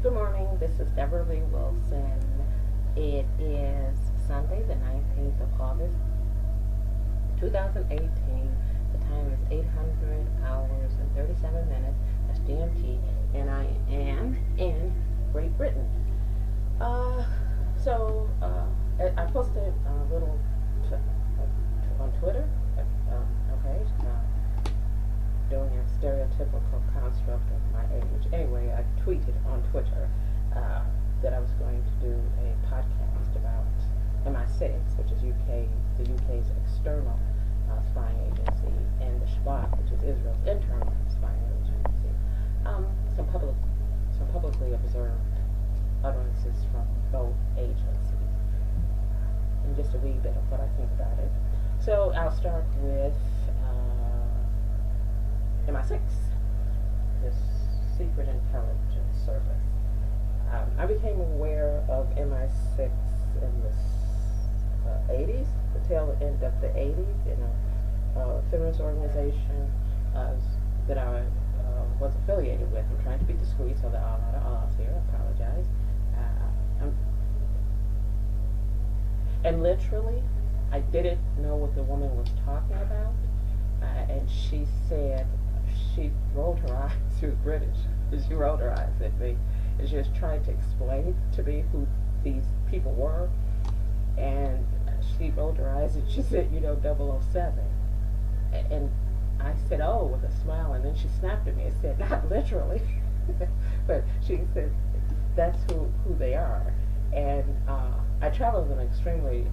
Good morning, this is Debra Wilson. It is Sunday, the 19th of August, 2018. The time is 800 hours and 37 minutes. That's GMT, and I am in Great Britain. I posted a little on Twitter, doing a stereotypical construct of my age. Anyway, I tweeted on Twitter that I was going to do a podcast about MI6, which is the UK's external spying agency, and the Shabak, which is Israel's internal spying agency. Some publicly observed utterances from both agencies, and just a wee bit of what I think about it. So I'll start with MI6, this secret intelligence service. I became aware of MI6 in the 80s, the tail end of the 80s, in a feminist organization that I was affiliated with. I'm trying to be discreet, so there are a lot of odds here. I apologize. And literally, I didn't know what the woman was talking about, and she said, she rolled her eyes. She was British. She rolled her eyes at me, and she was trying to explain to me who these people were. And she rolled her eyes and she said, 007. And I said, oh, with a smile. And then she snapped at me and said, not literally, but she said, that's who they are. And I traveled in an extremely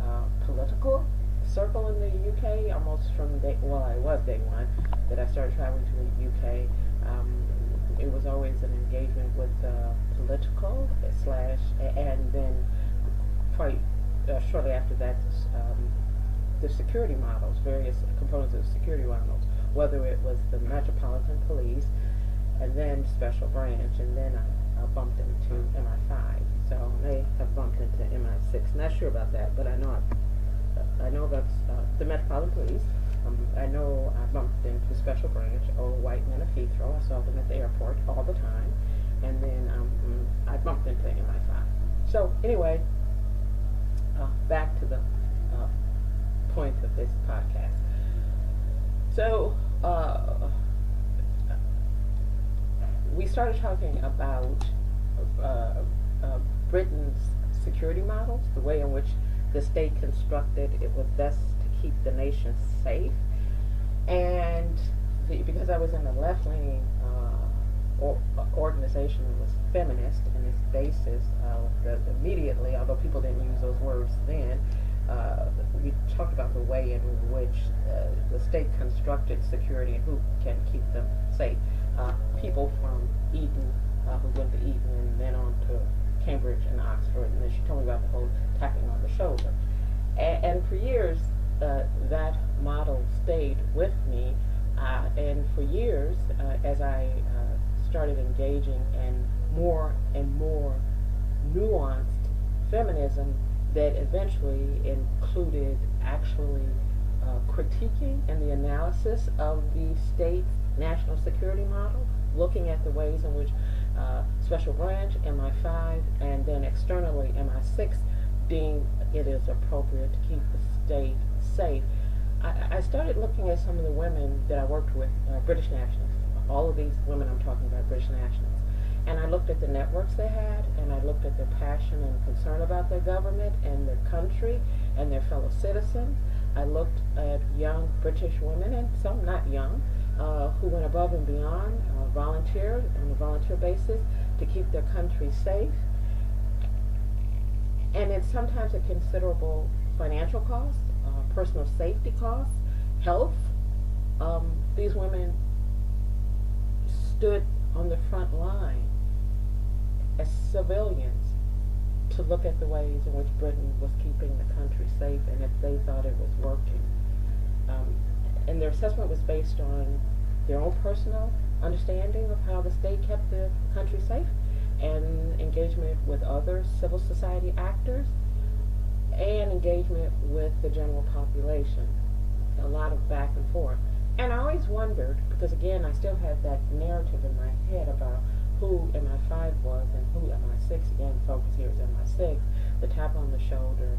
political circle in the UK, almost from I was day one that I started traveling to the UK. It was always an engagement with political / and then quite shortly after that, the security models, various components of the security models, whether it was the Metropolitan Police, and then Special Branch, and then I bumped into MI5. So I may have bumped into MI6. Not sure about that, but I know about the Metropolitan Police. I know I bumped into Special Branch, old white men of Heathrow. I saw them at the airport all the time. And then I bumped into MI5. So anyway, back to the point of this podcast. So we started talking about Britain's security models, the way in which the state constructed it was best to keep the nation safe. And because I was in a left-leaning organization that was feminist, and its basis immediately, although people didn't use those words then, we talked about the way in which the state constructed security and who can keep them safe. People from Eton, who went to Eton and then on to Cambridge and Oxford, and then she told me about the whole tapping on the shoulder. And for years, that model stayed with me, and for years, as I started engaging in more and more nuanced feminism that eventually included actually critiquing and the analysis of the state's national security model, looking at the ways in which Special Branch, MI5, and then externally MI6 deemed it is appropriate to keep the state safe. I started looking at some of the women that I worked with, British nationals. All of these women I'm talking about, British nationals. And I looked at the networks they had, and I looked at their passion and concern about their government and their country and their fellow citizens. I looked at young British women, and some not young, who went above and beyond, volunteered on a volunteer basis to keep their country safe. And it's sometimes a considerable financial cost, personal safety costs, health. These women stood on the front line as civilians to look at the ways in which Britain was keeping the country safe and if they thought it was working. And their assessment was based on their own personal understanding of how the state kept the country safe and engagement with other civil society actors and engagement with the general population. A lot of back and forth. And I always wondered, because again, I still had that narrative in my head about who MI5 was and who MI6, again, focus here is MI6, the tap on the shoulder,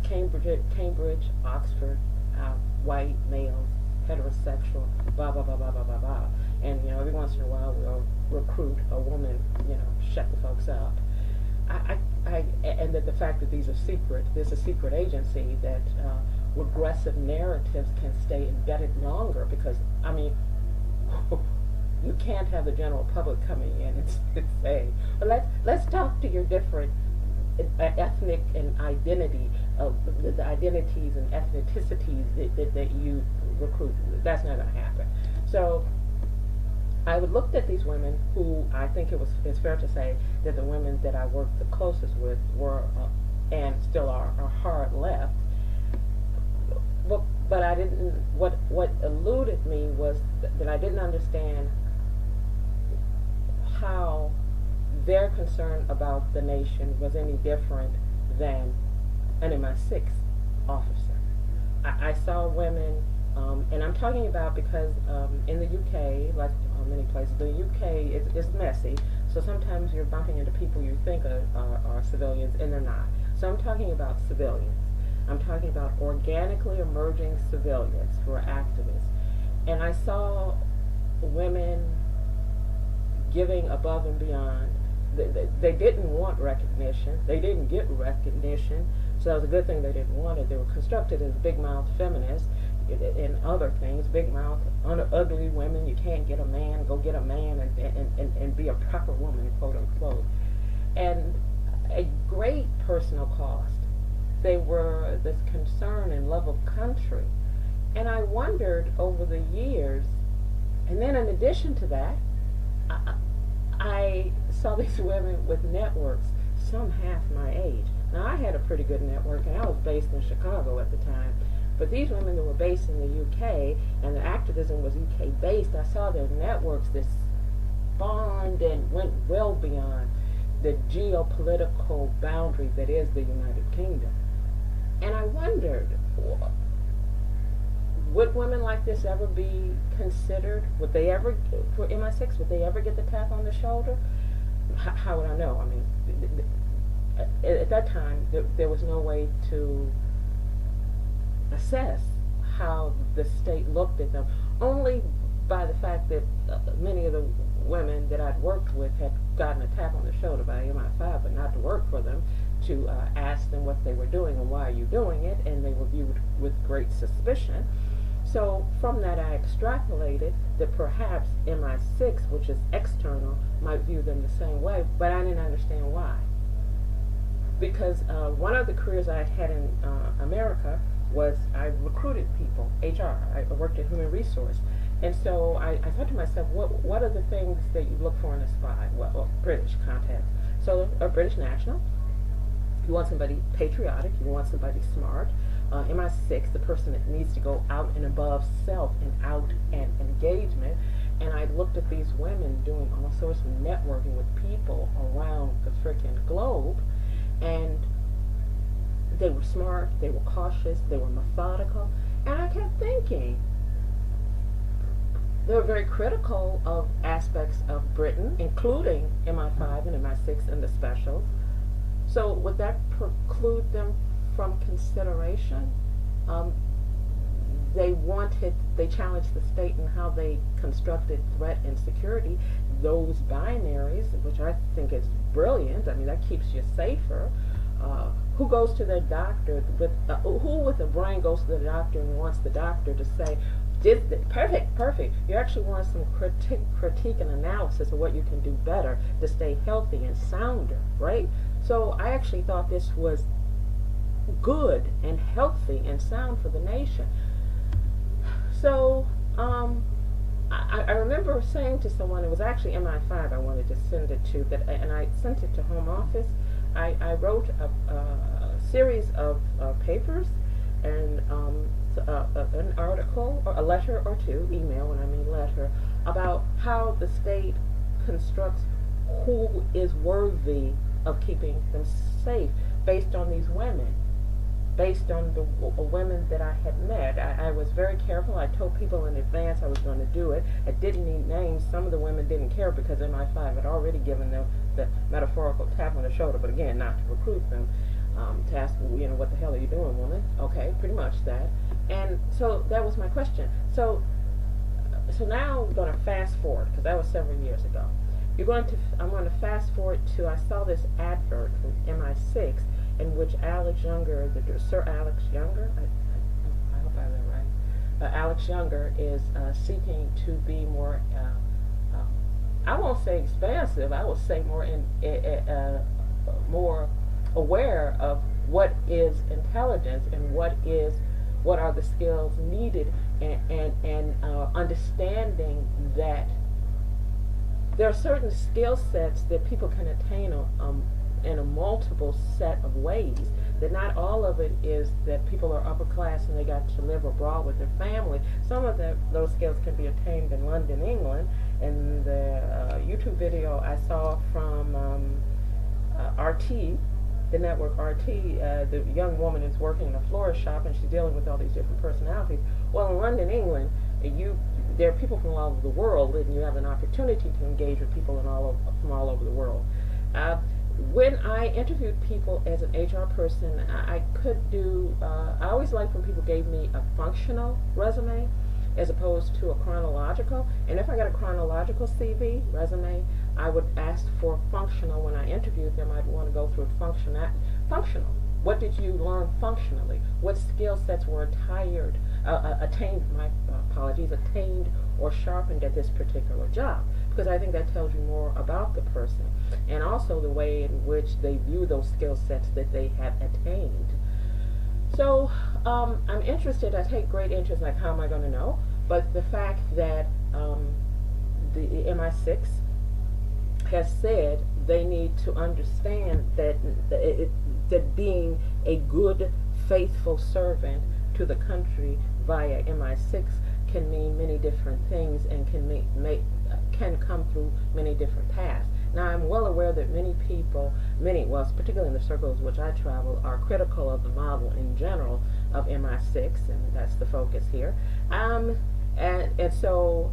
Cambridge, Oxford, white males, heterosexual, blah, blah, blah, blah, blah, blah, blah. And, you know, every once in a while we'll recruit a woman, you know, shut the folks up. And that the fact that these are secret, there's a secret agency that regressive narratives can stay embedded longer because, I mean, you can't have the general public coming in and say, well, let's talk to your different ethnic and identity, the identities and ethnicities that you recruit. That's not going to happen. So I would looked at these women who I think it's fair to say that the women that I worked the closest with were and still are hard left. But I didn't. What eluded me was that I didn't understand how their concern about the nation was any different than an MI6 officer. I saw women, and I'm talking about because in the UK, like many places, the UK is messy, so sometimes you're bumping into people you think are civilians, and they're not. So I'm talking about civilians. I'm talking about organically emerging civilians who are activists. And I saw women giving above and beyond. They didn't want recognition. They didn't get recognition. So that was a good thing they didn't want it. They were constructed as big mouth feminists and other things. Big mouth, ugly women. You can't get a man. Go get a man and be a proper woman, quote unquote. And a great personal cost. They were this concern and love of country. And I wondered over the years, and then in addition to that, I saw these women with networks, some half my age. Now I had a pretty good network, and I was based in Chicago at the time. But these women that were based in the UK, and the activism was UK based, I saw their networks that spawned and went well beyond the geopolitical boundary that is the United Kingdom. And I wondered, would women like this ever be considered? Would they ever, for MI6, would they ever get the tap on the shoulder? How would I know? I mean, at that time, there was no way to assess how the state looked at them, only by the fact that many of the women that I'd worked with had gotten a tap on the shoulder by MI5, but not to work for them, to ask them what they were doing and why are you doing it, and they were viewed with great suspicion. So from that I extrapolated that perhaps MI6, which is external, might view them the same way, but I didn't understand why. Because one of the careers I had in America was I recruited people, HR. I worked in human resource. And so I thought to myself, what are the things that you look for in a spy? Well, British context. So a British national. You want somebody patriotic. You want somebody smart. MI6, the person that needs to go out and above self and out and engagement. And I looked at these women doing all sorts of networking with people around the freaking globe. And they were smart, they were cautious, they were methodical. And I kept thinking, they were very critical of aspects of Britain, including MI5 and MI6 and the specials. So would that preclude them from consideration? They challenged the state in how they constructed threat and security, those binaries, which I think is brilliant. I mean, that keeps you safer. Who goes to their doctor who with a brain goes to the doctor and wants the doctor to say, perfect. You actually want some critique and analysis of what you can do better to stay healthy and sounder, right? So I actually thought this was good and healthy and sound for the nation. So I remember saying to someone, it was actually MI5 I wanted to send it to, and I sent it to Home Office. I wrote a series of papers and an article, or a letter or two, email when I mean letter, about how the state constructs who is worthy of keeping them safe based on these women. based on the women that I had met. I was very careful. I told people in advance I was going to do it. I didn't need names. Some of the women didn't care because MI5 had already given them the metaphorical tap on the shoulder, but again, not to recruit them. To ask, what the hell are you doing, woman? Okay, pretty much that. And so that was my question. So now I'm going to fast forward, because that was several years ago. I'm going to fast forward to, I saw this advert from MI6 in which Alex Younger, Sir Alex Younger, I hope I have that right, Alex Younger is seeking to be more, I won't say expansive, I will say more more aware of what is intelligence and what are the skills needed, and understanding that there are certain skill sets that people can attain in a multiple set of ways. That not all of it is that people are upper class and they got to live abroad with their family. Some of those skills can be attained in London, England. And the YouTube video I saw from RT, the network RT, the young woman is working in a florist shop and she's dealing with all these different personalities. Well, in London, England, there are people from all over the world, and you have an opportunity to engage with people from all over the world. When I interviewed people as an HR person, I could do, I always liked when people gave me a functional resume as opposed to a chronological. And if I got a chronological CV, resume, I would ask for functional. When I interviewed them, I'd want to go through functional. What did you learn functionally? What skill sets were attained or sharpened at this particular job? Because I think that tells you more about the person, and also the way in which they view those skill sets that they have attained. So I'm interested, I take great interest, like how am I going to know? But the fact that the MI6 has said they need to understand that being a good, faithful servant to the country via MI6 can mean many different things and can come through many different paths. Now, I'm well aware that many people, particularly in the circles which I travel, are critical of the model in general of MI6, and that's the focus here. And so,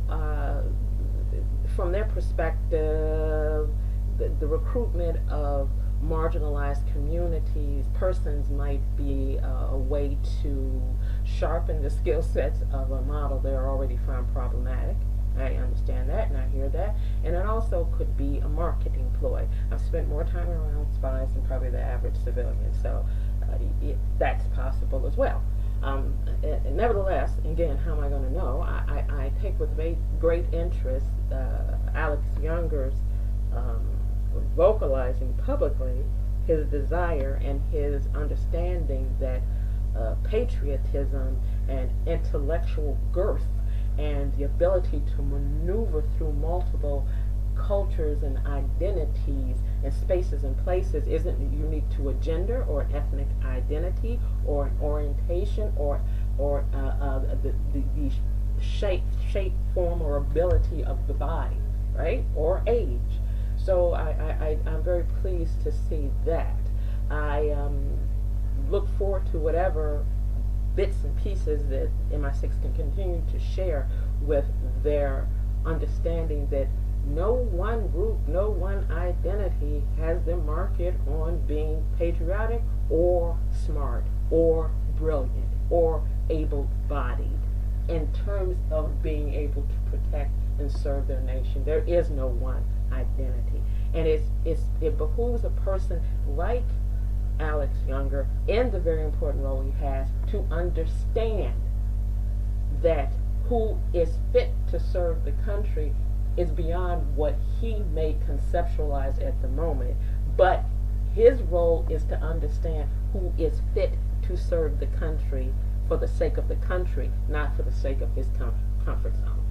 from their perspective, the recruitment of marginalized communities, persons might be a way to sharpen the skill sets of a model they are already found problematic. I understand that and I hear that. And it also could be a marketing ploy. I've spent more time around spies than probably the average civilian, so that's possible as well. And nevertheless, again, how am I going to know? I take with great interest Alex Younger's vocalizing publicly his desire and his understanding that patriotism and intellectual girth and the ability to maneuver through multiple cultures and identities and spaces and places isn't unique to a gender or an ethnic identity or an orientation or the shape, form, or ability of the body, right, or age. So I'm very pleased to see that. I look forward to whatever bits and pieces that MI6 can continue to share with their understanding that no one group, no one identity has them marked on being patriotic or smart or brilliant or able-bodied in terms of being able to protect and serve their nation. There is no one identity. And it behooves a person like Alex Younger, in the very important role he has, to understand that who is fit to serve the country is beyond what he may conceptualize at the moment. But his role is to understand who is fit to serve the country for the sake of the country, not for the sake of his comfort zone.